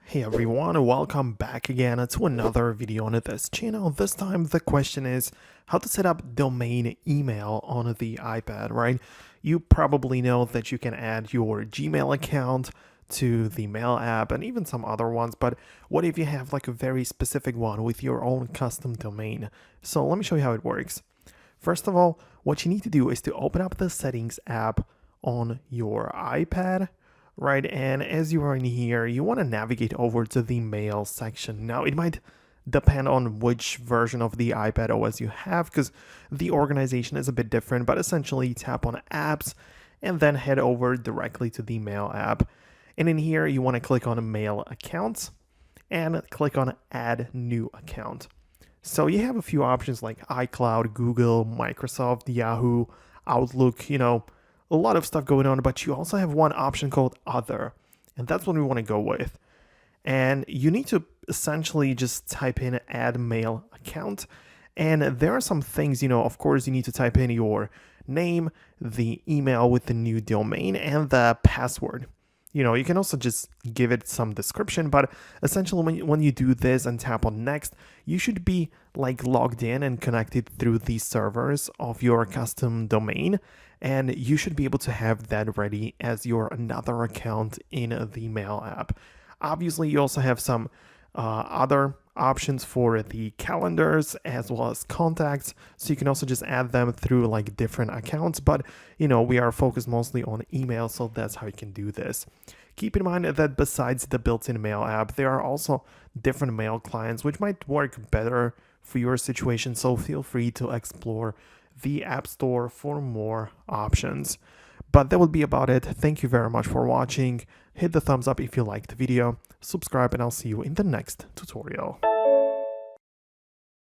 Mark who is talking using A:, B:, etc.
A: Hey everyone, welcome back again to another video on this channel. This time the question is how to set up domain email on the iPad, right? You probably know that you can add your Gmail account to the Mail app and even some other ones, but what if you have like a very specific one with your own custom domain? So let me show you how it works. First of all, what you need to do is to open up the settings app on your iPad, right? And as you are in here, you want to navigate over to the mail section. Now, it might depend on which version of the iPad OS you have because the organization is a bit different, but essentially tap on apps and then head over directly to the mail app. And in here, you want to click on mail accounts and click on add new account. So you have a few options like iCloud, Google, Microsoft, Yahoo, Outlook, a lot of stuff going on, but you also have one option called Other, and that's what we want to go with. And you need to essentially just type in add mail account. And there are some things, of course, you need to type in your name, the email with the new domain, and the password. You can also just give it some description, but essentially when you do this and tap on next, you should be like logged in and connected through the servers of your custom domain, and you should be able to have that ready as your another account in the Mail app. Obviously, you also have some other options for the calendars as well as contacts, so you can also just add them through like different accounts, but we are focused mostly on email, so that's how you can do this. Keep in mind that besides the built-in mail app, there are also different mail clients which might work better for your situation, so feel free to explore the App Store for more options. But that would be about it. Thank you very much for watching. Hit the thumbs up if you liked the video, subscribe, and I'll see you in the next tutorial.